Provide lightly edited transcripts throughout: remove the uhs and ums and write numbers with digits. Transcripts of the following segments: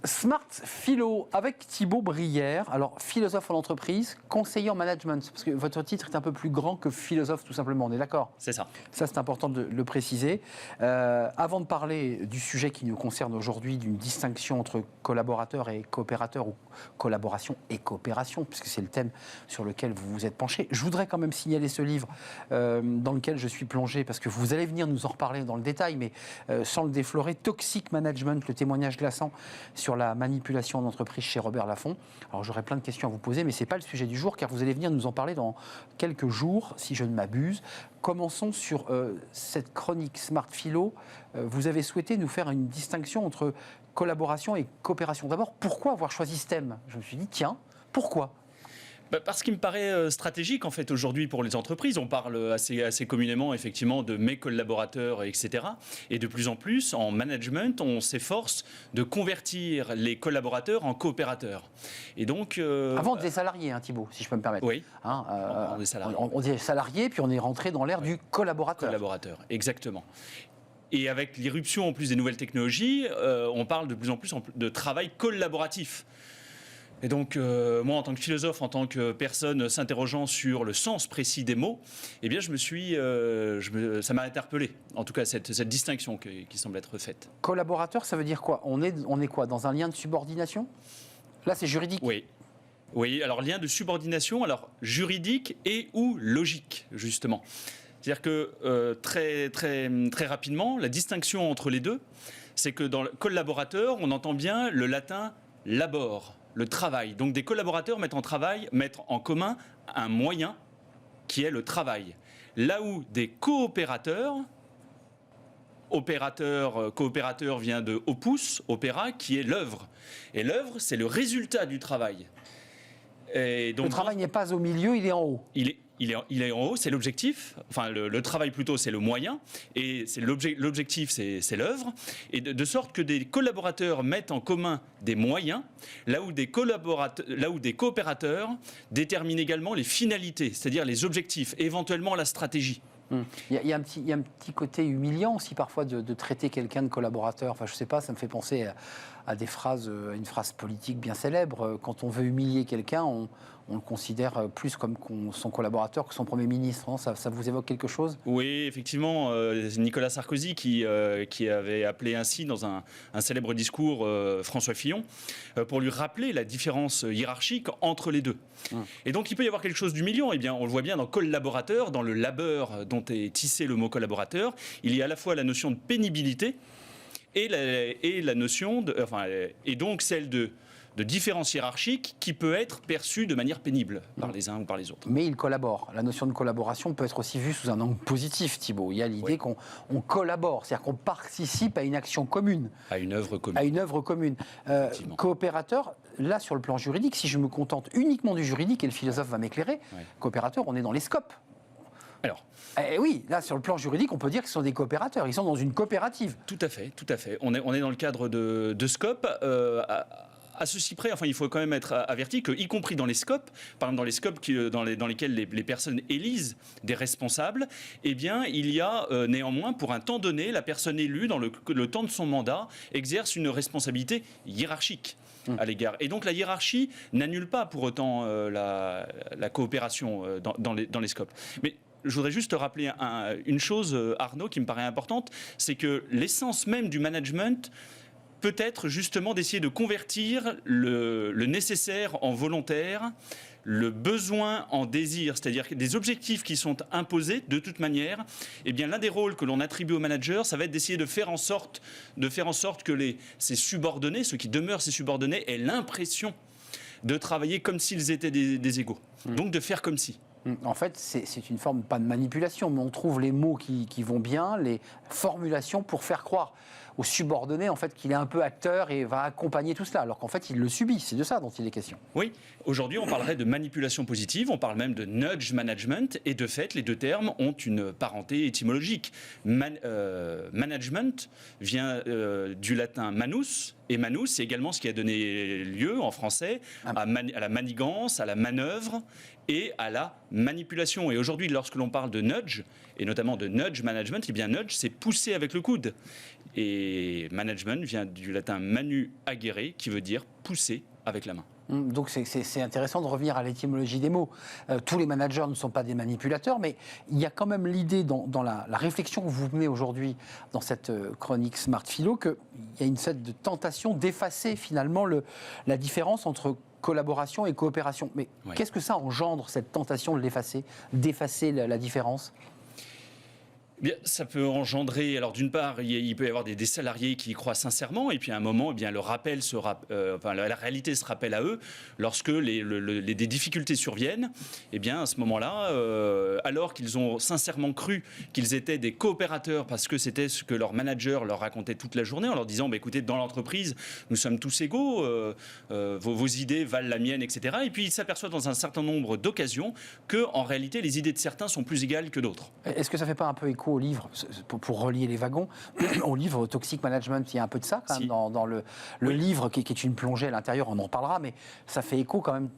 Smart Philo avec Thibaut Brière, alors philosophe en entreprise, conseiller en management, parce que votre titre est un peu plus grand que philosophe tout simplement, on est d'accord ? C'est ça. Ça c'est important de le préciser. Avant de parler du sujet qui nous concerne aujourd'hui, d'une distinction entre collaborateurs et coopérateurs, ou collaboration et coopération, puisque c'est le thème sur lequel vous vous êtes penché, je voudrais quand même signaler ce livre dans lequel je suis plongé, parce que vous allez venir nous en reparler dans le détail, mais sans le déflorer, Toxic Management, le témoignage glaçant sur la manipulation d'entreprise chez Robert Laffont. Alors j'aurais plein de questions à vous poser, mais ce n'est pas le sujet du jour, car vous allez venir nous en parler dans quelques jours, si je ne m'abuse. Commençons sur cette chronique Smart Philo. Vous avez souhaité nous faire une distinction entre collaboration et coopération. D'abord, pourquoi avoir choisi ce thème ? Je me suis dit, tiens, pourquoi ? Parce qu'il me paraît stratégique en fait aujourd'hui pour les entreprises. On parle assez communément effectivement de mes collaborateurs, etc. Et de plus en plus en management, on s'efforce de convertir les collaborateurs en coopérateurs. Et donc avant on disait salarié, hein, Thibaut, si je peux me permettre. Oui. On disait salarié, puis on est rentré dans l'ère du collaborateur. Collaborateur, exactement. Et avec l'irruption en plus des nouvelles technologies, on parle de plus en plus de travail collaboratif. Et donc, moi, en tant que philosophe, en tant que personne s'interrogeant sur le sens précis des mots, eh bien, ça m'a interpellé, en tout cas, cette distinction qui semble être faite. Collaborateur, ça veut dire quoi ? On est quoi ? Dans un lien de subordination ? Là, c'est juridique. Oui, alors lien de subordination, alors juridique et ou logique, justement. C'est-à-dire que très rapidement, la distinction entre les deux, c'est que dans le collaborateur, on entend bien le latin « labor », le travail. Donc des collaborateurs mettent en commun un moyen qui est le travail. Là où des coopérateurs, coopérateur vient de opus, opéra, qui est l'œuvre. Et l'œuvre, c'est le résultat du travail. Et donc, le travail n'est pas au milieu, il est en haut. Il est en haut, c'est l'objectif. Enfin, le travail plutôt, c'est le moyen. Et l'objectif, c'est l'œuvre. Et de sorte que des collaborateurs mettent en commun des moyens, là où des coopérateurs déterminent également les finalités, c'est-à-dire les objectifs, et éventuellement la stratégie. Il y a un petit côté humiliant aussi parfois de traiter quelqu'un de collaborateur. Enfin, je sais pas, ça me fait penser à une phrase politique bien célèbre. Quand on veut humilier quelqu'un, on le considère plus comme son collaborateur que son Premier ministre. Non, ça vous évoque quelque chose ? Oui, effectivement. Nicolas Sarkozy qui avait appelé ainsi dans un célèbre discours François Fillon pour lui rappeler la différence hiérarchique entre les deux. Et donc il peut y avoir quelque chose d'humiliant. Eh bien, on le voit bien dans collaborateur, dans le labeur dont est tissé le mot collaborateur. Il y a à la fois la notion de pénibilité et la notion et donc celle de différence hiérarchique qui peut être perçue de manière pénible par les uns ou par les autres. Mais ils collaborent. La notion de collaboration peut être aussi vue sous un angle positif, Thibaut. Il y a l'idée qu'on collabore, c'est-à-dire qu'on participe à une action commune. À une œuvre commune. Coopérateur, là sur le plan juridique, si je me contente uniquement du juridique, et le philosophe va m'éclairer, coopérateur, on est dans les scopes. Alors, oui, là sur le plan juridique, on peut dire que ce sont des coopérateurs. Ils sont dans une coopérative. Tout à fait. On est dans le cadre de Scope. À ceci près, il faut quand même être averti qu'y compris dans les scopes, par exemple dans les scopes dans lesquels les personnes élisent des responsables, eh bien, il y a néanmoins, pour un temps donné, la personne élue, dans le temps de son mandat, exerce une responsabilité hiérarchique à l'égard. Et donc la hiérarchie n'annule pas pour autant la coopération dans les scopes. Mais je voudrais juste te rappeler une chose, Arnaud, qui me paraît importante, c'est que l'essence même du management peut être justement d'essayer de convertir le nécessaire en volontaire, le besoin en désir, c'est-à-dire des objectifs qui sont imposés de toute manière. Eh bien, l'un des rôles que l'on attribue aux managers, ça va être d'essayer de faire en sorte que ces subordonnés, ceux qui demeurent ces subordonnés, aient l'impression de travailler comme s'ils étaient des égaux. Donc de faire comme si. En fait, c'est une forme, pas de manipulation, mais on trouve les mots qui vont bien, les formulations pour faire croire au subordonné en fait, qu'il est un peu acteur et va accompagner tout cela, alors qu'en fait, il le subit. C'est de ça dont il est question. Oui, aujourd'hui, on parlerait de manipulation positive, on parle même de nudge management, et de fait, les deux termes ont une parenté étymologique. Management vient du latin manus, et manus, c'est également ce qui a donné lieu, en français, à la manigance, à la manœuvre et à la manipulation. Et aujourd'hui, lorsque l'on parle de nudge, et notamment de nudge management, eh bien nudge, c'est pousser avec le coude. Et management vient du latin manu agere, qui veut dire pousser avec la main. Donc c'est intéressant de revenir à l'étymologie des mots. Tous les managers ne sont pas des manipulateurs, mais il y a quand même l'idée dans la réflexion que vous menez aujourd'hui dans cette chronique Smart Philo qu'il y a une sorte de tentation d'effacer finalement la différence entre collaboration et coopération. Mais qu'est-ce que ça engendre, cette tentation de l'effacer, d'effacer la différence ? Bien, ça peut engendrer, alors d'une part, il peut y avoir des salariés qui y croient sincèrement, et puis à un moment, eh bien, le rappel la réalité se rappelle à eux lorsque des difficultés surviennent. Eh bien, à ce moment-là, alors qu'ils ont sincèrement cru qu'ils étaient des coopérateurs parce que c'était ce que leur manager leur racontait toute la journée en leur disant écoutez, dans l'entreprise, nous sommes tous égaux, vos idées valent la mienne, etc. Et puis ils s'aperçoivent dans un certain nombre d'occasions que, en réalité, les idées de certains sont plus égales que d'autres. Est-ce que ça ne fait pas un peu écho au livre, pour relier les wagons, au livre Toxic Management? Il y a un peu de ça quand même dans le livre qui est une plongée à l'intérieur, on en reparlera, mais ça fait écho quand même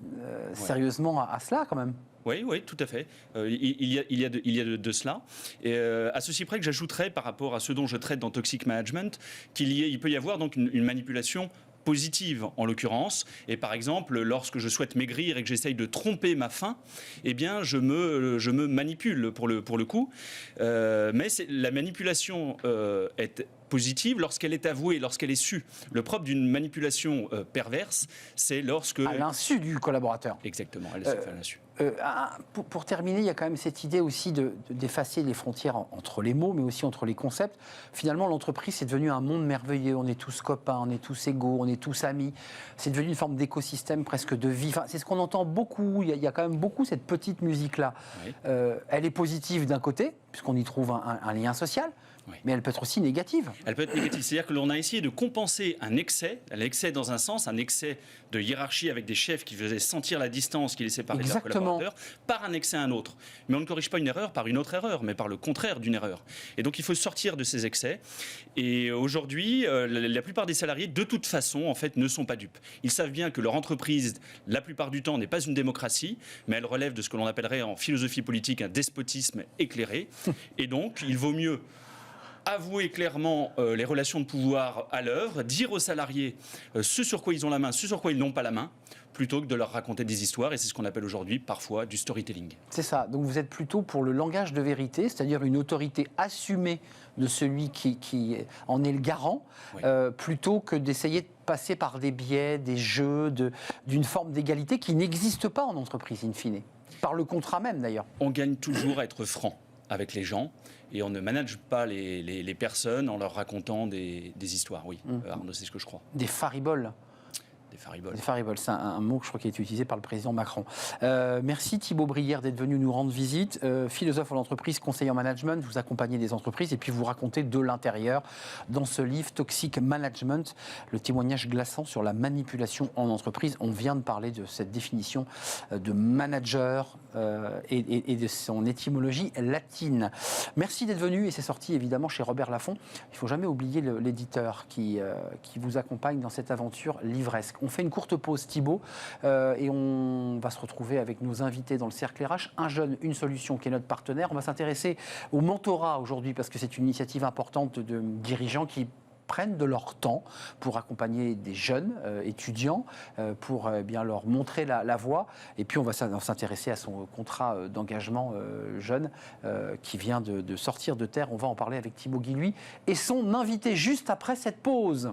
sérieusement à cela quand même. Oui, tout à fait. Il y a de cela. Et à ceci près que j'ajouterais, par rapport à ce dont je traite dans Toxic Management, il peut y avoir donc une manipulation positive en l'occurrence, et par exemple lorsque je souhaite maigrir et que j'essaye de tromper ma faim, eh bien je me manipule pour le coup, mais la manipulation est positive lorsqu'elle est avouée, lorsqu'elle est sue. Le propre d'une manipulation perverse, c'est lorsque... À l'insu du collaborateur. Exactement, à l'insu. Pour terminer, il y a quand même cette idée aussi d'effacer les frontières entre les mots, mais aussi entre les concepts. Finalement, l'entreprise, c'est devenu un monde merveilleux. On est tous copains, on est tous égaux, on est tous amis. C'est devenu une forme d'écosystème presque de vie. Enfin, c'est ce qu'on entend beaucoup. Il y a quand même beaucoup cette petite musique-là. Oui. Elle est positive d'un côté, puisqu'on y trouve un lien social. Oui. Mais elle peut être aussi négative. Elle peut être négative. C'est-à-dire que l'on a essayé de compenser un excès dans un sens, un excès de hiérarchie avec des chefs qui faisaient sentir la distance qui les séparait de leurs collaborateurs, par un excès à un autre. Mais on ne corrige pas une erreur par une autre erreur, mais par le contraire d'une erreur. Et donc il faut sortir de ces excès. Et aujourd'hui, la plupart des salariés, de toute façon, en fait, ne sont pas dupes. Ils savent bien que leur entreprise, la plupart du temps, n'est pas une démocratie, mais elle relève de ce que l'on appellerait en philosophie politique un despotisme éclairé. Et donc, il vaut mieux avouer clairement les relations de pouvoir à l'œuvre, dire aux salariés ce sur quoi ils ont la main, ce sur quoi ils n'ont pas la main, plutôt que de leur raconter des histoires, et c'est ce qu'on appelle aujourd'hui parfois du storytelling. C'est ça, donc vous êtes plutôt pour le langage de vérité, c'est-à-dire une autorité assumée de celui qui en est le garant, oui. Plutôt que d'essayer de passer par des biais, des jeux, d'une forme d'égalité qui n'existe pas en entreprise, in fine, par le contrat même d'ailleurs. On gagne toujours à être franc avec les gens, et on ne manage pas les personnes en leur racontant des histoires. Oui, Arnaud, c'est ce que je crois. Des fariboles. Des fariboles, c'est un mot que je crois qui est utilisé par le président Macron. Merci Thibaut Brière d'être venu nous rendre visite. Philosophe en entreprise, conseiller en management, vous accompagnez des entreprises et puis vous racontez de l'intérieur, dans ce livre Toxic Management, le témoignage glaçant sur la manipulation en entreprise. On vient de parler de cette définition de manager et de son étymologie latine. Merci d'être venu et c'est sorti évidemment chez Robert Laffont. Il ne faut jamais oublier l'éditeur qui vous accompagne dans cette aventure livresque. On fait une courte pause, Thibaut, et on va se retrouver avec nos invités dans le Cercle RH. Un jeune, une solution, qui est notre partenaire. On va s'intéresser au mentorat aujourd'hui, parce que c'est une initiative importante de dirigeants qui prennent de leur temps pour accompagner des jeunes étudiants, pour bien leur montrer la voie. Et puis on va s'intéresser à son contrat d'engagement jeune qui vient de sortir de terre. On va en parler avec Thibaut Guilhuy et son invité juste après cette pause.